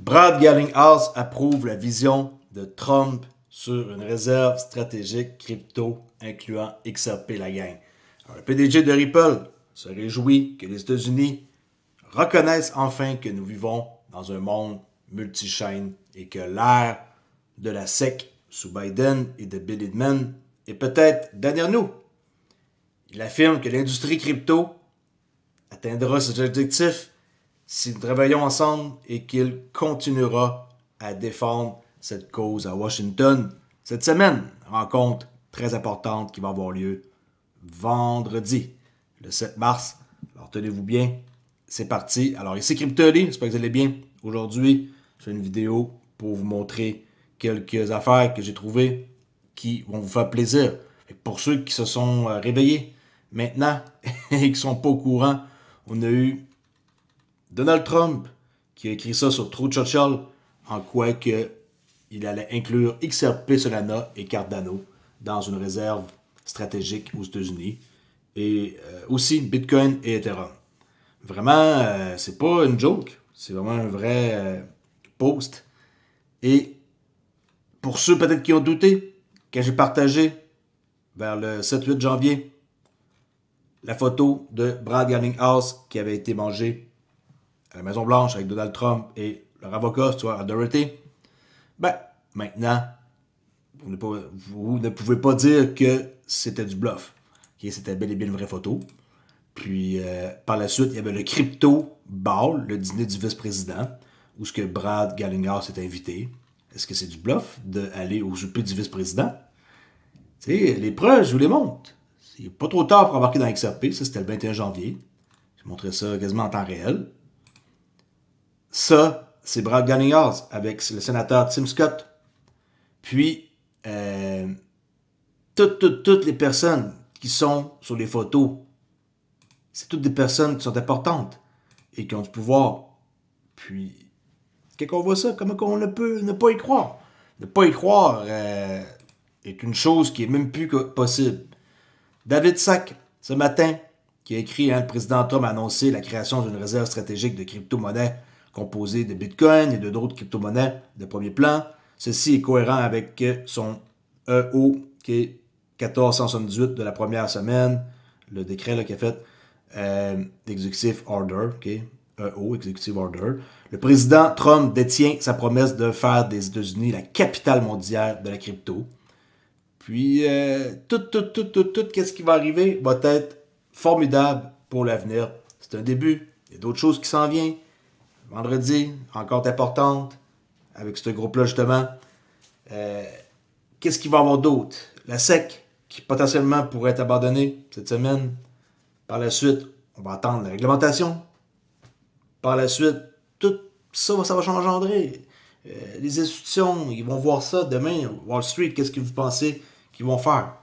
Brad Garlinghouse approuve la vision de Trump sur une réserve stratégique crypto incluant XRP la gang. Alors, le PDG de Ripple se réjouit que les États-Unis reconnaissent enfin que nous vivons dans un monde multi-chaîne et que l'ère de la SEC sous Biden et de Bill Ackman est peut-être derrière nous. Il affirme que l'industrie crypto atteindra ses objectifs si nous travaillons ensemble et qu'il continuera à défendre cette cause à Washington cette semaine. Rencontre très importante qui va avoir lieu vendredi, le 7 mars. Alors tenez-vous bien, c'est parti. Alors ici CryptoLy, j'espère que vous allez bien. Aujourd'hui, je fais une vidéo pour vous montrer quelques affaires que j'ai trouvées qui vont vous faire plaisir. Et pour ceux qui se sont réveillés maintenant et qui ne sont pas au courant, on a eu Donald Trump qui a écrit ça sur Truth Social en quoi que il allait inclure XRP Solana et Cardano dans une réserve stratégique aux États-Unis et aussi Bitcoin et Ethereum. Vraiment, c'est pas une joke, c'est vraiment un vrai post. Et pour ceux peut-être qui ont douté, quand j'ai partagé vers le 7-8 janvier la photo de Brad Garlinghouse qui avait été mangé à la Maison-Blanche avec Donald Trump et leur avocat, Stuart Doherty, ben, maintenant, vous ne pouvez pas dire que c'était du bluff. Okay, c'était bel et bien une vraie photo. Puis, par la suite, il y avait le Crypto Ball, le dîner du vice-président, où ce que Brad Garlinghouse est invité. Est-ce que c'est du bluff d'aller au souper du vice-président? Tu sais, les preuves, je vous les montre. C'est pas trop tard pour embarquer dans XRP. Ça, c'était le 21 janvier. Je montrais ça quasiment en temps réel. Ça, c'est Brad Garlinghouse avec le sénateur Tim Scott. Puis, toutes les personnes qui sont sur les photos, c'est toutes des personnes qui sont importantes et qui ont du pouvoir. Puis, quand on voit ça, comment on ne peut ne pas y croire? Ne pas y croire est une chose qui est même plus possible. David Sack, ce matin, qui a écrit, le président Trump a annoncé la création d'une réserve stratégique de crypto-monnaies composée de Bitcoin et d'autres crypto-monnaies de premier plan. Ceci est cohérent avec son EO, qui est 1478 de la première semaine, le décret qui a fait Executive Order, EO, Executive Order. Le président Trump détient sa promesse de faire des États-Unis la capitale mondiale de la crypto. Puis, tout ce qui va arriver va être formidable pour l'avenir. C'est un début. Il y a d'autres choses qui s'en viennent. Vendredi, rencontre importante avec ce groupe-là, justement. Qu'est-ce qu'il va y avoir d'autre? La SEC, qui potentiellement pourrait être abandonnée cette semaine. Par la suite, on va attendre la réglementation. Par la suite, tout ça, ça va engendrer. Les institutions, ils vont voir ça demain. Wall Street, qu'est-ce que vous pensez qu'ils vont faire?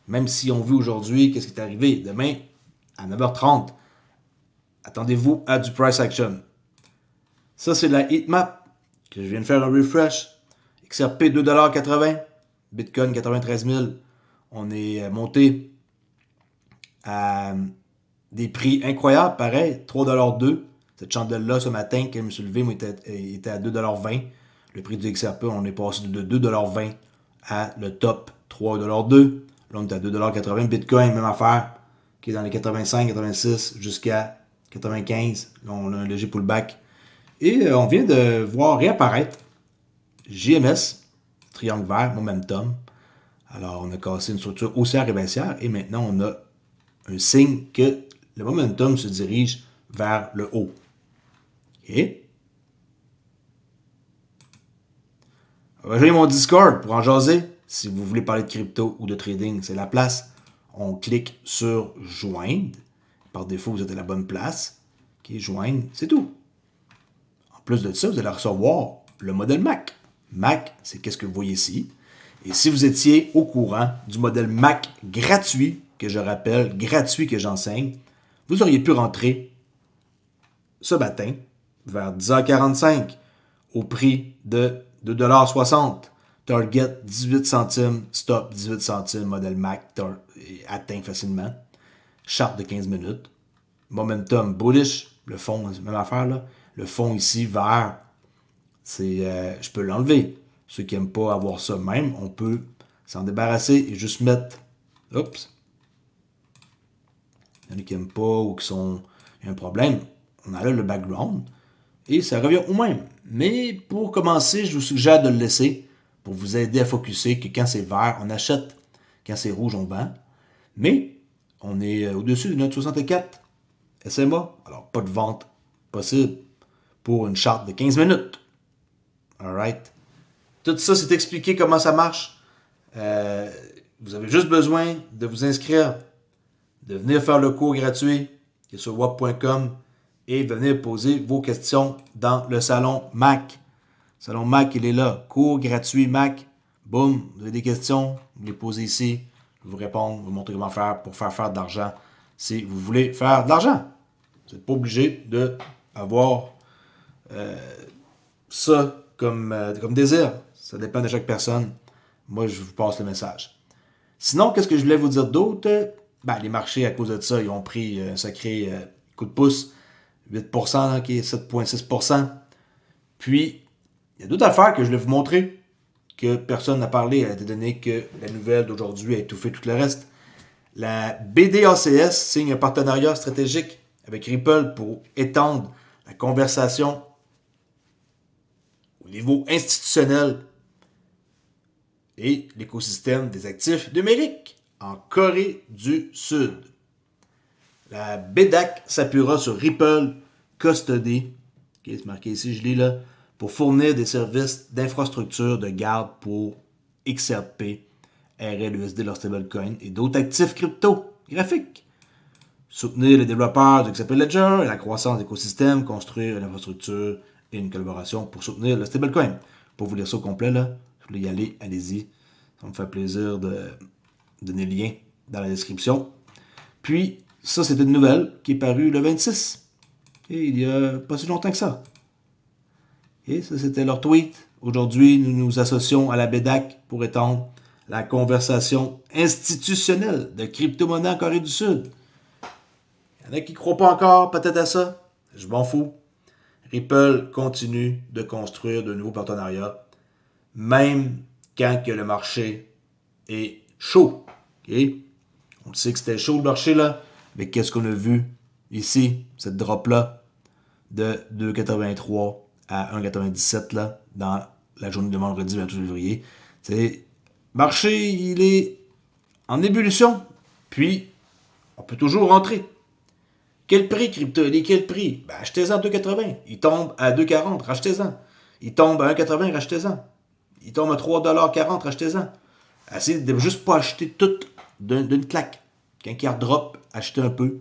Même si on vit aujourd'hui, qu'est-ce qui est arrivé? Demain, à 9h30, attendez-vous à du price action. Ça, c'est la heatmap que je viens de faire un refresh. XRP 2,80$, Bitcoin 93 000. On est monté à des prix incroyables, pareil, 3,2$. Cette chandelle-là, ce matin, quand je me suis levé, moi, était à 2,20$. Le prix du XRP, on est passé de 2,20$ à le top 3,2$. Là, on est à 2,80$. Bitcoin, même affaire, qui est dans les 85, 86 jusqu'à 95. Là, on a un léger pullback. Et on vient de voir réapparaître JMS, triangle vert, momentum. Alors, on a cassé une structure haussière et baissière. Et maintenant, on a un signe que le momentum se dirige vers le haut. OK? Rejoignez mon Discord pour en jaser. Si vous voulez parler de crypto ou de trading, c'est la place. On clique sur joindre. Par défaut, vous êtes à la bonne place. OK, joindre, c'est tout. En plus de ça, vous allez recevoir le modèle Mac. Mac, c'est qu'est-ce que vous voyez ici. Et si vous étiez au courant du modèle Mac gratuit, que je rappelle, gratuit que j'enseigne, vous auriez pu rentrer ce matin, vers 10h45, au prix de 2,60$. Target 18 centimes, stop 18 centimes, modèle Mac atteint facilement. Charte de 15 minutes. Momentum bullish, le fond, même affaire là. Le fond ici vers Je peux l'enlever. Ceux qui n'aiment pas avoir ça même, on peut s'en débarrasser et juste mettre... Oups! Il y en a qui n'aiment pas ou qui sont... Il y a un problème. On enlève le background et ça revient au même. Mais pour commencer, je vous suggère de le laisser pour vous aider à focusser que quand c'est vert, on achète. Quand c'est rouge, on vend. Mais on est au-dessus de notre 64 SMA. Alors, pas de vente possible pour une charte de 15 minutes. Alright? Tout ça, c'est expliqué comment ça marche. Vous avez juste besoin de vous inscrire, de venir faire le cours gratuit qui est sur wap.com et venir poser vos questions dans le salon Mac. Le salon Mac, il est là. Cours gratuit Mac. Boum, vous avez des questions, vous les posez ici. Je vais vous répondre, vous montrer comment faire pour faire de l'argent si vous voulez faire de l'argent. Vous n'êtes pas obligé d'avoir ça comme désir. Ça dépend de chaque personne. Moi, je vous passe le message. Sinon, qu'est-ce que je voulais vous dire d'autre? Ben, les marchés, à cause de ça, ils ont pris un sacré coup de pouce. 8%, là, qui est 7,6%. Puis, il y a d'autres affaires que je voulais vous montrer, que personne n'a parlé, étant donné que la nouvelle d'aujourd'hui a étouffé tout le reste. La BDACS signe un partenariat stratégique avec Ripple pour étendre la conversation au niveau institutionnel et l'écosystème des actifs numériques en Corée du Sud. La BDAC s'appuiera sur Ripple Custody, qui est marqué ici, je lis là, pour fournir des services d'infrastructure de garde pour XRP, RLUSD, leur stablecoin et d'autres actifs cryptographiques. Soutenir les développeurs du XRP Ledger et la croissance de l'écosystème, construire une infrastructure et une collaboration pour soutenir le stablecoin. Pour vous lire ça au complet, là, si vous voulez y aller, allez-y. Ça me fait plaisir de donner le lien dans la description. Puis, ça, c'est une nouvelle qui est parue le 26. Et il y a pas si longtemps que ça. Et ça, c'était leur tweet. Aujourd'hui, nous nous associons à la BDAC pour étendre la conversation institutionnelle de crypto-monnaie en Corée du Sud. Il y en a qui ne croient pas encore peut-être à ça. Je m'en fous. Ripple continue de construire de nouveaux partenariats, même quand que le marché est chaud. Okay? On sait que c'était chaud le marché là, mais qu'est-ce qu'on a vu ici, cette drop-là, de 2,83 à 1,97 là, dans la journée de vendredi 28 février. Le marché, il est en ébullition, puis on peut toujours rentrer. Quel prix, crypto? Il est quel prix? Ben, achetez-en à 2,80. Il tombe à 2,40, rachetez-en. Il tombe à 1,80, rachetez-en. Il tombe à 3,40 $, rachetez-en. Essayez de juste pas acheter tout d'une claque. Quand il drop, achetez un peu.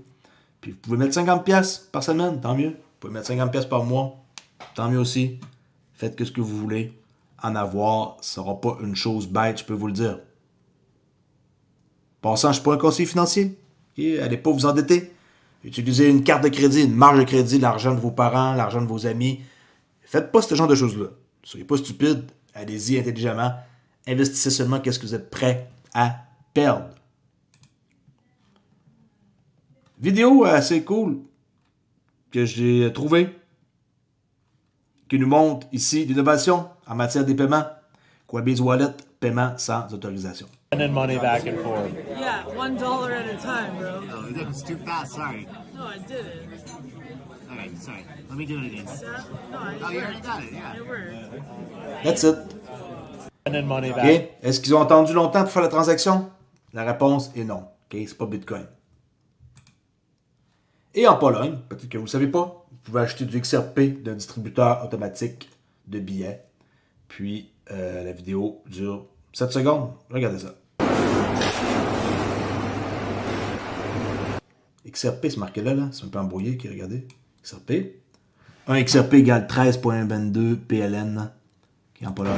Puis vous pouvez mettre 50$ par semaine, tant mieux. Vous pouvez mettre 50$ par mois, tant mieux aussi. Faites ce que vous voulez. En avoir, ce ne sera pas une chose bête, je peux vous le dire. Passant, je ne suis pas un conseiller financier. Et allez pas vous endetter. Utilisez une carte de crédit, une marge de crédit, l'argent de vos parents, l'argent de vos amis. Faites pas ce genre de choses-là. Ne soyez pas stupide. Allez-y intelligemment. Investissez seulement qu'est-ce que vous êtes prêt à perdre. Vidéo assez cool que j'ai trouvé qui nous montre ici l'innovation en matière des paiements. Coinbase Wallet, paiement sans autorisation. Sending money back and forth. Yeah, $1 at a time, bro. Oh, that was too fast. Sorry. No, I didn't. Okay, sorry. Let me do it again. No, I Oh, you already got it. Yeah. It worked. That's it. Sending money back. Okay. Est-ce qu'ils ont attendu longtemps pour faire la transaction? La réponse est non. Okay? C'est pas Bitcoin. Et en Pologne, peut-être que vous ne savez pas, vous pouvez acheter du XRP d'un distributeur automatique de billets. Puis la vidéo dure 7 secondes. Regardez ça. XRP, c'est marqué là, c'est un peu embrouillé, okay, regardez. XRP. Un XRP égale 13,22 PLN, qui est en Pologne.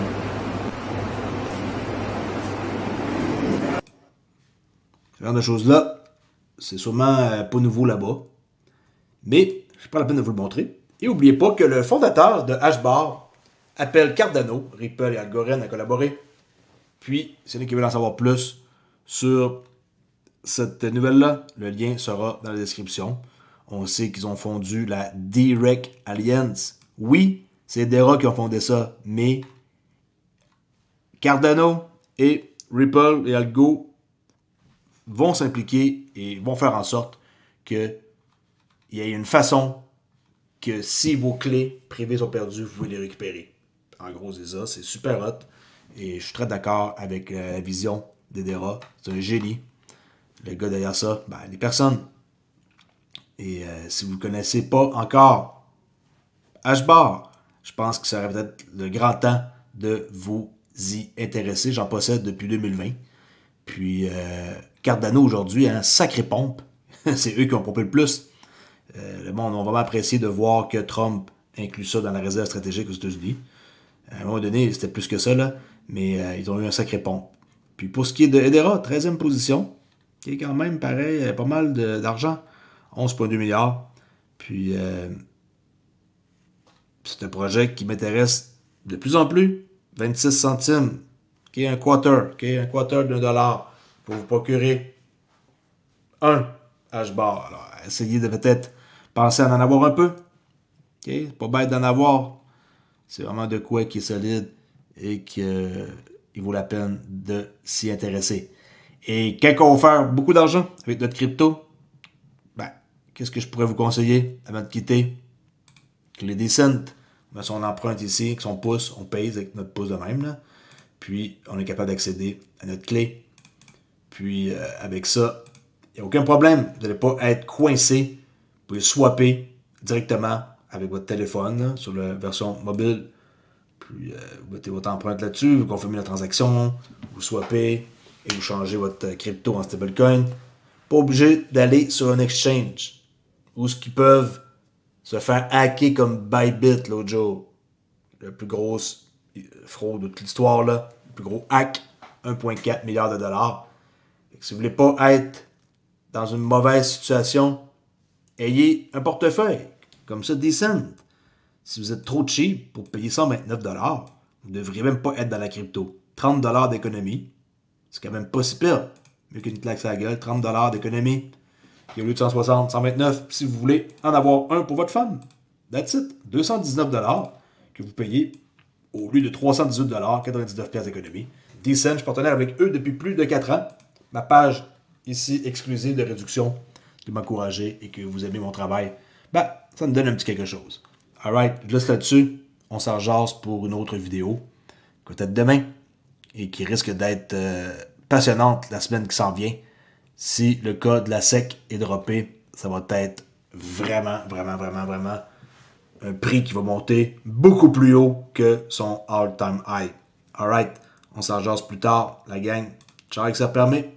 Ce genre de choses-là, c'est sûrement pas nouveau là-bas. Mais je prends la peine de vous le montrer. Et n'oubliez pas que le fondateur de Hashbar appelle Cardano, Ripple et Algorand à collaborer. Puis, c'est ceux qui veulent en savoir plus sur cette nouvelle-là, le lien sera dans la description. On sait qu'ils ont fondu la D-Rec Alliance. Oui, C'est Hedera qui ont fondé ça. Mais Cardano et Ripple et Algo vont s'impliquer et vont faire en sorte qu'il y ait une façon que si vos clés privées sont perdues, vous pouvez les récupérer. En gros, c'est ça. C'est super hot. Et je suis très d'accord avec la vision d'Hedera. C'est un génie. Le gars derrière ça, ben, les personnes. Et si vous ne connaissez pas encore HBAR, je pense que ça serait peut-être le grand temps de vous y intéresser. J'en possède depuis 2020. Puis Cardano aujourd'hui, hein, sacré pompe. C'est eux qui ont pompé le plus. Le monde a vraiment apprécié de voir que Trump inclut ça dans la réserve stratégique aux États-Unis. À un moment donné, c'était plus que ça, là, mais ils ont eu un sacré pompe. Puis pour ce qui est de Hedera, 13e position, qui est quand même pareil, pas mal d'argent, 11,2 milliards. Puis c'est un projet qui m'intéresse de plus en plus. 26 centimes, qui est un quarter, un quarter d'$1 pour vous procurer un HBAR. Alors, essayez de peut-être penser à en avoir un peu. Okay? Pas bête d'en avoir. C'est vraiment de quoi qui est solide et qu'il vaut la peine de s'y intéresser. Et quand on va faire beaucoup d'argent avec notre crypto, ben, qu'est-ce que je pourrais vous conseiller avant de quitter? Que les Decent, ben, si on emprunte ici, avec son pouce, on paye avec notre pouce de même. Là. Puis, on est capable d'accéder à notre clé. Puis, avec ça, il n'y a aucun problème. Vous n'allez pas être coincé. Vous pouvez swapper directement avec votre téléphone là, sur la version mobile. Puis, vous mettez votre empreinte là-dessus, vous confirmez la transaction, vous swappez et vous changez votre crypto en stablecoin. Pas obligé d'aller sur un exchange où ce qui peuvent se faire hacker comme Bybit l'autre jour. La plus grosse fraude de toute l'histoire, là. Le plus gros hack, 1,4 milliard de dollars. Si vous ne voulez pas être dans une mauvaise situation, ayez un portefeuille comme ça, Decent. Si vous êtes trop cheap pour payer 129 $, vous ne devriez même pas être dans la crypto. 30 $ d'économie, c'est quand même pas si pire. Mieux qu'une claque sur la gueule, 30 $ d'économie. Et au lieu de 160, 129, si vous voulez en avoir un pour votre femme. That's it. 219 $ que vous payez au lieu de 318 $, 99 $ d'économie. Decent, je suis partenaire avec eux depuis plus de 4 ans. Ma page ici exclusive de réduction, de m'encourager et que vous aimez mon travail, ben, ça me donne un petit quelque chose. Alright, je laisse là-dessus. On s'en jase pour une autre vidéo, peut-être demain, et qui risque d'être passionnante la semaine qui s'en vient. Si le cas de la SEC est droppé, ça va être vraiment un prix qui va monter beaucoup plus haut que son all-time high. Alright, on s'en jase plus tard, la gang. Ciao, que ça permet.